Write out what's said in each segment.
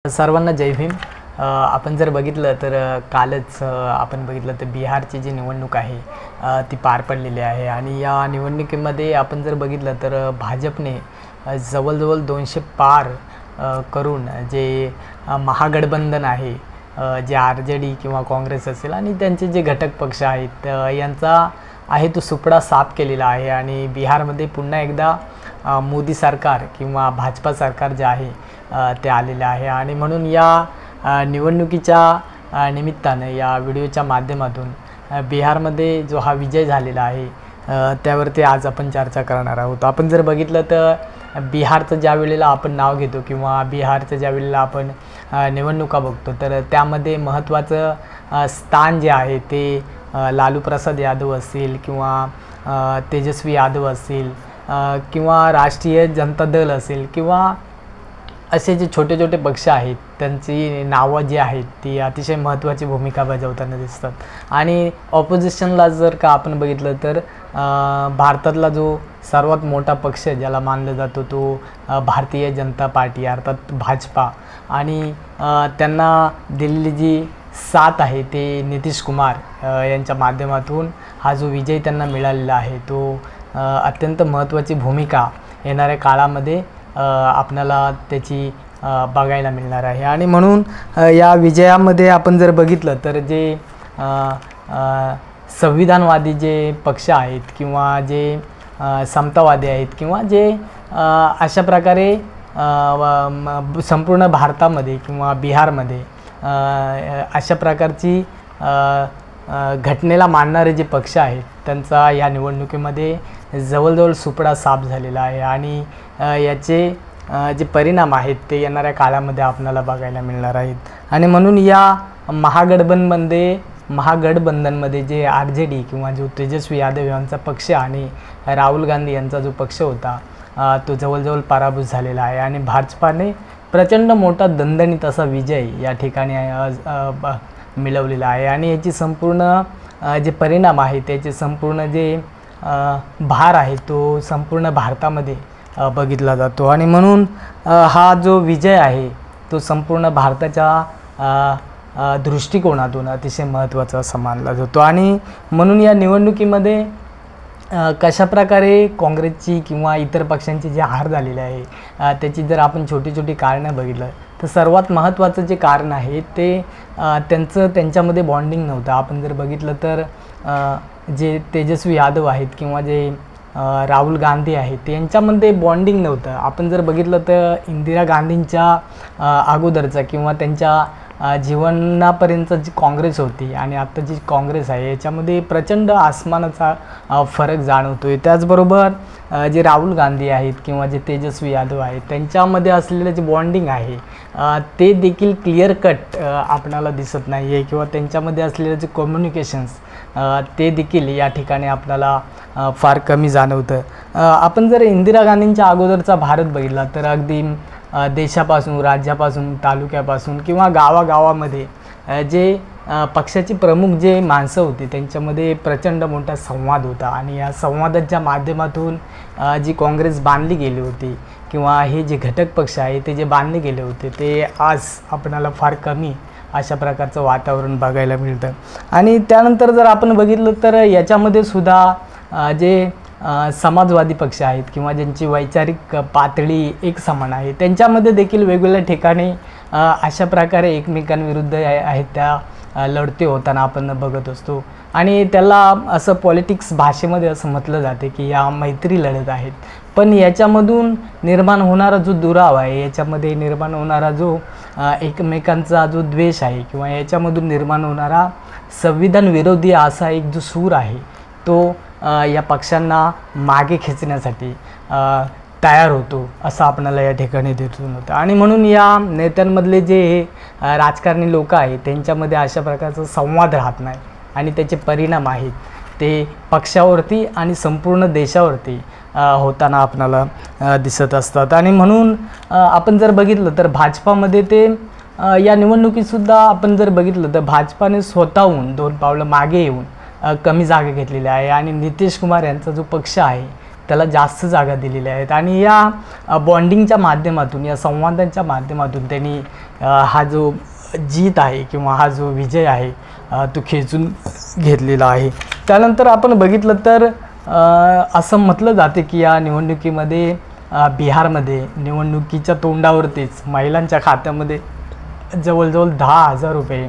सर्वांना जय भीम। आपण जर बघितलं तर कालच आपण बघितलं तर बिहारची जी निवडणूक आहे ती पार पडलेली आहे आणि या निवडणुकीमध्ये आपण जर बघितलं तर भाजपने जवळजवळ 200 पार करून जे महागठबंधन आहे, जे RJD किंवा काँग्रेस असेल आणि त्यांचे जे घटक पक्ष आहेत यांचा आहे तो सुपडा साफ केलेला आहे आणि बिहारमध्ये पुन्हा एकदा मोदी सरकार किंवा भाजपा सरकार जे आहे ते आलेले आहे आणि म्हणून या निवडणुकीच्या निमित्ताने या व्हिडिओच्या माध्यमातून बिहारमध्ये जो हा विजय झालेला आहे त्यावरती आज आपण चर्चा करणार आहोत। आपण जर बघितलं तर बिहारचं ज्या वेळेला आपण नाव घेतो किंवा बिहारचं ज्या वेळेला आपण निवडणुका बघतो तर त्यामध्ये महत्त्वाचं स्थान जे आहे ते लालू प्रसाद यादव असतील किंवा तेजस्वी यादव असतील किंवा राष्ट्रीय जनता दल असेल किंवा असे जे छोटे छोटे पक्ष आहेत त्यांची नावं जी आहेत ती अतिशय महत्त्वाची भूमिका बजावताना दिसतात। आणि ऑपोजिशनला जर का आपण बघितलं तर भारतातला जो सर्वात मोठा पक्ष ज्याला मानलं जातो तो भारतीय जनता पार्टी अर्थात भाजपा आणि त्यांना दिलेली जी साथ आहे ते नितीश कुमार यांच्या माध्यमातून हा जो विजय त्यांना मिळालेला आहे तो अत्यंत महत्त्वाची भूमिका येणाऱ्या काळामध्ये आपल्याला त्याची बघायला मिळणार आहे। आणि म्हणून या विजयामध्ये आपण जर बघितलं तर जे संविधानवादी जे पक्ष आहेत किंवा जे समतावादी आहेत किंवा जे अशा प्रकारे संपूर्ण भारतामध्ये किंवा बिहारमध्ये अशा प्रकारची घटनेला मानणारे जे पक्ष आहेत त्यांचा या निवडणुकीमध्ये जवळजवळ सुपडा साफ झालेला आहे आणि याचे जे परिणाम आहेत ते येणाऱ्या काळामध्ये आपल्याला बघायला मिळणार आहेत। आणि म्हणून या महागठबंधनमध्ये जे RJD किंवा जो तेजस्वी यादव यांचा पक्ष आणि राहुल गांधी यांचा जो पक्ष होता तो जवळजवळ पराभूत झालेला आहे आणि भाजपाने प्रचंड मोठा दणदणीत असा विजय या ठिकाणी मिळवलेला आहे आणि याची संपूर्ण जे परिणाम आहे त्याचे संपूर्ण जे भार आहे तो संपूर्ण भारतामध्ये बघितला जातो आणि म्हणून हा जो विजय आहे तो संपूर्ण भारताच्या दृष्टिकोनातून अतिशय महत्त्वाचा असं मानला जातो। आणि म्हणून या निवडणुकीमध्ये कशाप्रकारे काँग्रेसची किंवा इतर पक्षांची जी हार झालेली आहे त्याची जर आपण छोटी छोटी कारणं बघितलं तर सर्वात महत्त्वाचं जे कारण आहे ते त्यांच्यामध्ये बॉन्डिंग नव्हतं। आपण जर बघितलं तर जे तेजस्वी यादव आहेत किंवा जे राहुल गांधी आहेत यांच्यामध्ये बॉन्डिंग नव्हतं। आपण जर बघितलं तर इंदिरा गांधींच्या अगोदरचा किंवा त्यांच्या जीवनापर्यंत जी काँग्रेस होती आणि आता जी काँग्रेस आहे याच्यामध्ये प्रचंड आसमानाचा फरक जाणवतो आहे। त्याचबरोबर जे राहुल गांधी आहेत किंवा जे तेजस्वी यादव आहेत त्यांच्यामध्ये असलेलं जे बॉन्डिंग आहे ते देखील क्लिअर कट आपणाला दिसत नाही आहे किंवा त्यांच्यामध्ये असलेलं जे कम्युनिकेशन्स ते देखील या ठिकाणी आपल्याला फार कमी जाणवतं। आपण जर इंदिरा गांधींच्या अगोदरचा भारत बघितला तर अगदी देशापासून, राज्यापासून, तालुक्यापासून किंवा गावागावामध्ये जे पक्षाची प्रमुख जे माणसं होती त्यांच्यामध्ये प्रचंड मोठा संवाद होता आणि या संवादाच्या माध्यमातून जी काँग्रेस बांधली गेली होती किंवा हे जे घटक पक्ष आहे ते जे बांधले गेले होते ते आज आपल्याला फार कमी अशा प्रकारचं वातावरण बघायला मिळतं। आणि त्यानंतर जर आपण बघितलं तर याच्यामध्ये सुद्धा जे समाजवादी पक्ष आहेत किंवा ज्यांची वैचारिक पातळी एक समान आहे त्यांच्यामध्ये देखील वेगवेगळ्या ठिकाणी अशा प्रकारे एकमेकांविरुद्ध आहेत त्या लढते होताना आपण बघत असतो आणि त्याला असं पॉलिटिक्स भाषेमध्ये असं म्हटलं जाते की या मैत्री लढत आहेत। पण याच्यामधून निर्माण होणारा जो दुराव आहे, याच्यामध्ये निर्माण होणारा जो एकमेकांचा जो द्वेष आहे किंवा याच्यामधून निर्माण होणारा संविधान विरोधी असा एक जो सूर आहे तो या पक्षांना मागे खेचण्यासाठी तयार होतो असं आपल्याला या ठिकाणी दिसून होतं। आणि म्हणून या नेत्यांमधले जे राजकारणी लोक आहेत त्यांच्यामध्ये अशा प्रकारचा संवाद राहत नाही आणि त्याचे परिणाम आहेत ते पक्षावरती आणि संपूर्ण देशावरती होताना आपल्याला दिसत असतात। आणि म्हणून आपण जर बघितलं तर भाजपामध्ये ते या निवडणुकीतसुद्धा आपण जर बघितलं तर भाजपाने स्वतःहून 2 पावलं मागे येऊन कमी जागा घेतलेल्या आहे आणि नितीश कुमार यांचा जो पक्ष आहे त्याला जास्त जागा दिलेल्या आहेत आणि या बॉन्डिंगच्या माध्यमातून, या संवादांच्या माध्यमातून त्यांनी हा जो जीत आहे किंवा हा जो विजय आहे तो खेचून घेतलेला आहे. त्यानंतर आपण बघितलं तर असं म्हटलं जाते की या निवडणुकीमध्ये बिहारमध्ये निवडणुकीच्या तोंडावरतीच महिलांच्या खात्यामध्ये जवळजवळ 10,000 रुपये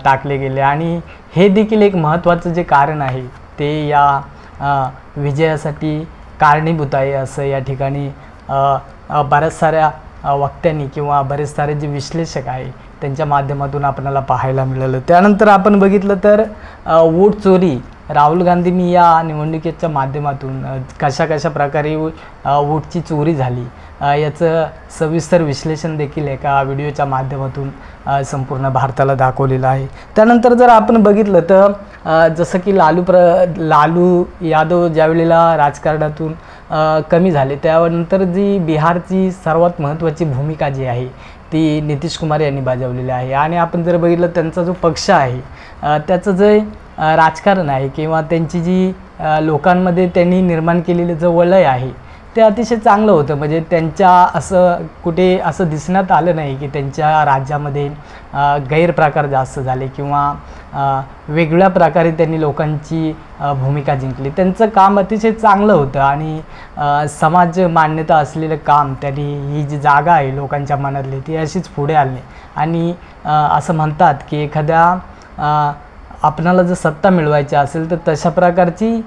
टाकले गेले आणि हे देखील एक महत्त्वाचं जे कारण आहे ते या विजयासाठी कारणीभूत आहे असं या ठिकाणी बऱ्याच साऱ्या वक्त्यांनी किंवा बरेच सारे जे विश्लेषक आहे त्यांच्या माध्यमातून आपल्याला पाहायला मिळालं. त्यानंतर आपण बघितलं तर वोट चोरी, राहुल गांधींनी या निवडणुकीच्या माध्यमातून कशा प्रकारे वोटची चोरी झाली याचं सविस्तर विश्लेषण देखील एका व्हिडिओच्या माध्यमातून संपूर्ण भारताला दाखवलेलं आहे. त्यानंतर जर आपण बघितलं तर जसं की लालू यादव ज्यावेळेला राजकारणातून कमी झाले त्यानंतर जी बिहारची सर्वात महत्त्वाची भूमिका जी आहे ती नितीश कुमार यांनी बजावलेली आहे आणि आपण जर बघितलं त्यांचा जो पक्ष आहे त्याचं जे राजकारण आहे किंवा त्यांची जी लोकांमध्ये त्यांनी निर्माण केलेलं जे वलय आहे ते अतिशय चांगलं होतं. म्हणजे त्यांच्या असं कुठे असं दिसण्यात आलं नाही की त्यांच्या राज्यामध्ये गैरप्रकार जास्त झाले किंवा वेगळ्या प्रकारे त्यांनी लोकांची भूमिका जिंकली. त्यांचं काम अतिशय चांगलं होतं आणि समाज मान्यता असलेलं काम त्यांनी, ही जी जागा आहे लोकांच्या मनातली ती अशीच पुढे आली आणि असं म्हणतात की एखाद्या आपणाला जर सत्ता मिळवायची असेल तर तशा प्रकारची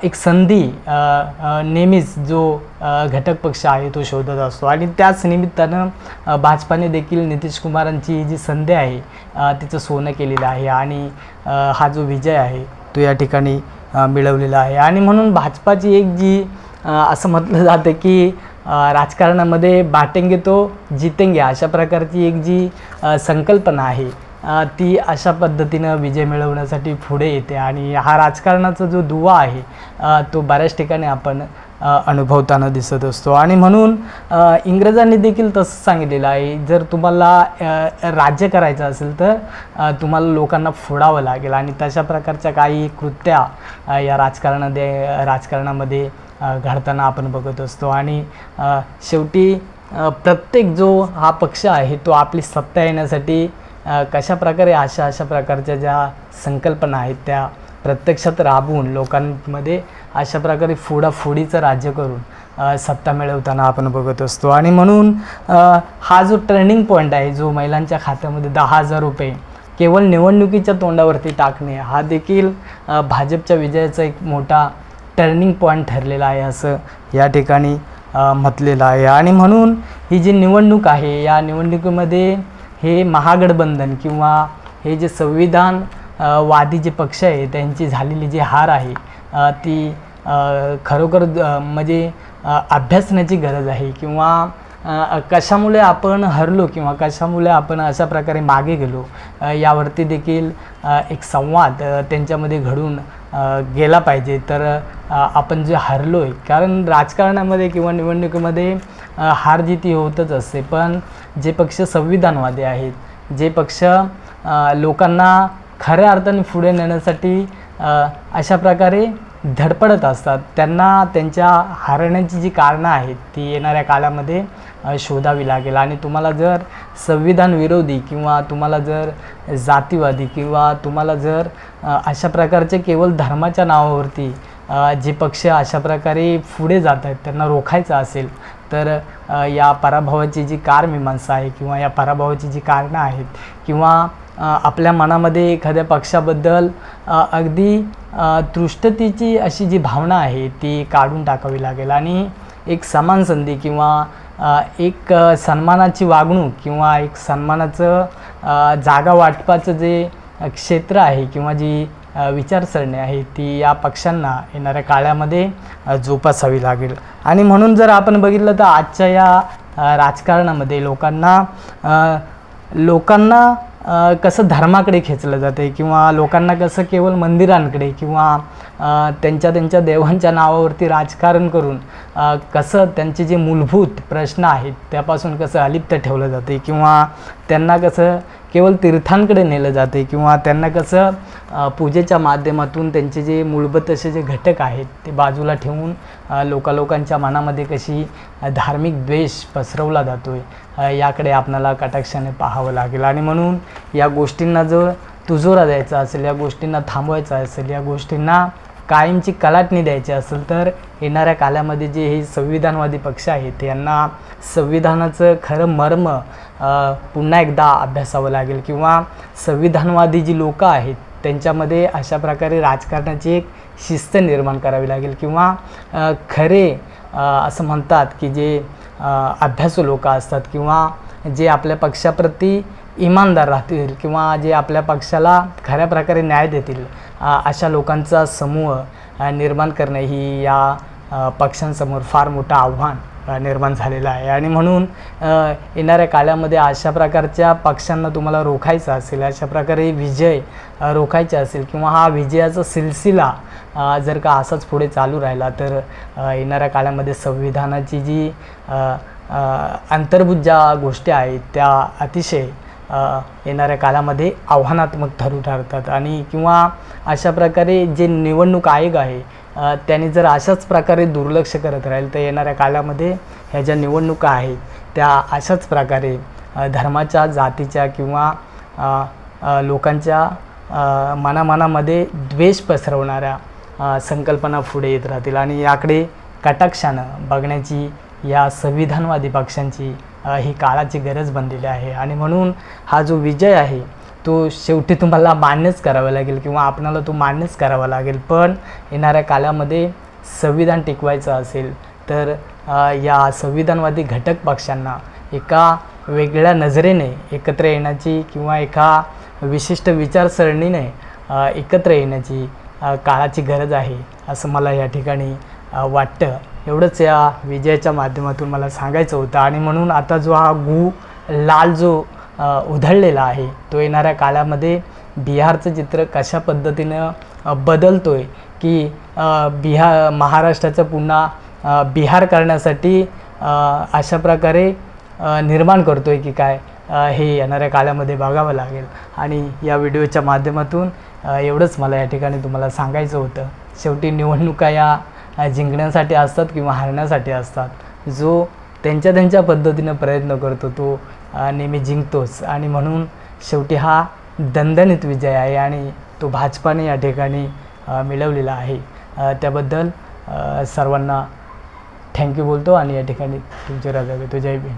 एक संधी नेहमीच जो घटक पक्ष आहे तो शोधत असतो आणि त्याच निमित्तानं भाजपाने देखील नितीश कुमारांची जी संधी आहे तिचं सोनं केलेलं आहे आणि हा जो विजय आहे तो या ठिकाणी मिळवलेला आहे. आणि म्हणून भाजपाची एक जी असं म्हटलं जातं की राजकारणामध्ये बाटेंगे तो जितेंगे अशा प्रकारची एक जी संकल्पना आहे ती अशा पद्धतीनं विजय मिळवण्यासाठी पुढे येते आणि हा राजकारणाचा जो दुवा आहे तो बऱ्याच ठिकाणी आपण अनुभवताना दिसत असतो. आणि म्हणून इंग्रजांनी देखील तसं सांगितलेलं आहे, जर तुम्हाला राज्य करायचं असेल तर तुम्हाला लोकांना फोडावं लागेल आणि तशा प्रकारच्या काही कृत्या या राजकारणामध्ये घडताना आपण बघत असतो. आणि शेवटी प्रत्येक जो हा पक्ष आहे तो आपली सत्ता येण्यासाठी कशा प्रकारे अशा प्रकारच्या ज्या संकल्पना आहेत त्या प्रत्यक्षात राबवून लोकांमध्ये अशा प्रकारे फोडाफोडीचं राज्य करून सत्ता मिळवताना आपण बघत असतो. आणि म्हणून हा जो टर्निंग पॉईंट आहे जो महिलांच्या खात्यामध्ये 10,000 रुपये केवळ निवडणुकीच्या तोंडावरती टाकणे हा देखील भाजपच्या विजयाचा एक मोठा टर्निंग पॉईंट ठरलेला आहे असं या ठिकाणी म्हटलेलं आहे. आणि म्हणून ही जी निवडणूक आहे या निवडणुकीमध्ये हे महागठबंधन किंवा हे जे संविधान वादी जे पक्ष आहे त्यांची झालेली जी हार आहे ती खरोखर म्हणजे अभ्यासण्याची गरज आहे किंवा कशामुळे आपण हरलो किंवा कशामुळे आपण अशा प्रकारे मागे गेलो यावरती देखील एक संवाद त्यांच्यामध्ये घडून गेला पाहिजे. तर आपण जे हरलो आहे, कारण राजकारणामध्ये किंवा निवडणुकीमध्ये हार जीती होतच असते, पण जे पक्ष संविधानवादी आहेत, जे पक्ष लोकांना खऱ्या अर्थाने पुढे नेण्यासाठी अशा प्रकारे धडपडत असतात त्यांना त्यांच्या हारण्याची जी कारणं आहेत ती येणाऱ्या काळामध्ये शोधावी लागेल. आणि तुम्हाला जर संविधान विरोधी किंवा तुम्हाला जर जातीवादी किंवा तुम्हाला जर अशा प्रकारचे केवळ धर्माच्या नावावरती जे पक्ष अशा प्रकारे पुढे जात आहेत त्यांना रोखायचं असेल तर या पराभवाची जी कारमीमांसा आहे किंवा या पराभवाची जी कारणं आहेत किंवा आपल्या मनामध्ये एखाद्या पक्षाबद्दल अगदी तृष्टतेची अशी जी भावना आहे ती काढून टाकावी लागेल आणि एक समान संधी किंवा एक सन्मानाची वागणूक किंवा एक सन्मानाचं जागा वाटपाचं जे क्षेत्र आहे किंवा जी विचारसरणी आहे ती या पक्षांना येणाऱ्या काळामध्ये जोपासावी लागेल. आणि म्हणून जर आपण बघितलं तर आजच्या या राजकारणामध्ये लोकांना कसं धर्माकडे खेचलं जाते किंवा लोकांना कसं केवळ मंदिरांकडे किंवा त्यांच्या देवांच्या नावावरती राजकारण करून कसं त्यांचे जे मूलभूत प्रश्न आहेत त्यापासून कसं अलिप्त ठेवलं जाते किंवा त्यांना कसं केवळ तीर्थांकडे नेलं जाते किंवा त्यांना कसं पूजेच्या माध्यमातून त्यांचे जे मूलभूत असे जे घटक आहेत ते बाजूला ठेवून लोकांच्या मनामध्ये कशी धार्मिक द्वेष पसरवला जातो आहे याकडे आपल्याला कटाक्षाने पाहावं लागेल। आणि म्हणून या गोष्टींना जर दुजोरा द्यायचा असेल, या गोष्टींना थांबवायचं असेल, या गोष्टींना कायमची कलाटणी द्यायची असेल तर येणाऱ्या काळामध्ये जे हे संविधानवादी पक्ष आहेत यांना संविधानाचं खरं मर्म पुन्हा एकदा अभ्यासावं लागेल किंवा संविधानवादी जी लोक आहेत त्यांच्यामध्ये अशा प्रकारे राजकारणाची एक शिस्त निर्माण करावी लागेल किंवा खरे असं म्हणतात की जे अभ्यासू लोक असतात किंवा जे आपल्या पक्षाप्रती इमानदार राहतील किंवा जे आपल्या पक्षाला खऱ्या प्रकारे न्याय देतील अशा लोकांचा समूह निर्माण करणे ही या पक्षांसमोर फार मोठं आव्हान निर्माण झालेलं आहे। आणि म्हणून येणाऱ्या काळामध्ये अशा प्रकारच्या पक्षांना तुम्हाला रोखायचं असेल, अशा प्रकारे विजय रोखायचा असेल किंवा हा विजयाचा सिलसिला जर का असाच पुढे चालू राहिला तर येणाऱ्या काळामध्ये संविधानाची जी अंतर्भूत ज्या गोष्टी आहेत त्या अतिशय येणाऱ्या काळामध्ये आव्हानात्मक ठरतात। आणि किंवा अशा प्रकारे जे निवडणूक आयोग आहे त्यांनी जर अशाच प्रकारे दुर्लक्ष करत राहील तर येणाऱ्या काळामध्ये ह्या ज्या निवडणुका आहेत त्या अशाच प्रकारे धर्माच्या, जातीच्या किंवा लोकांच्या मनामध्ये द्वेष पसरवणाऱ्या संकल्पना पुढे येत राहतील। आणि याकडे कटाक्षानं बघण्याची या संविधानवादी पक्षांची ही काळाची गरज बनलेली आहे। आणि म्हणून हा जो विजय आहे तो शेवटी तुम्हाला मान्यच करावा लागेल किंवा आपणाला तो मान्यच करावा लागेल। पण येणाऱ्या काळामध्ये संविधान टिकवायचं असेल तर या संविधानवादी घटक पक्षांना एका वेगळ्या नजरेने एकत्र येण्याची किंवा एका विशिष्ट विचारसरणीने एकत्र येण्याची काळाची गरज आहे असं मला या ठिकाणी वाटतं। एवढंच या विजयाच्या माध्यमातून मला सांगायचं होतं। आणि म्हणून आता जो हा लाल जो उधळलेला आहे तो येणाऱ्या काळामध्ये बिहारचं चित्र कशा पद्धतीनं बदलतोय की महाराष्ट्राचं पुन्हा बिहार करण्यासाठी अशा प्रकारे निर्माण करतोय की काय हे येणाऱ्या काळामध्ये बघावं लागेल। आणि या व्हिडिओच्या माध्यमातून एवढंच मला या ठिकाणी तुम्हाला सांगायचं होतं। शेवटी निवडणुका या जिंकण्यासाठी असतात किंवा हरण्यासाठी असतात। जो त्यांच्या पद्धतीनं प्रयत्न करतो तो नेहमी जिंकतोच। आणि म्हणून शेवटी हा दणदणीत विजय आहे आणि तो भाजपाने या ठिकाणी मिळवलेला आहे। त्याबद्दल सर्वांना थँक्यू बोलतो आणि या ठिकाणी तुमचे रजा घेतो। जय भीम।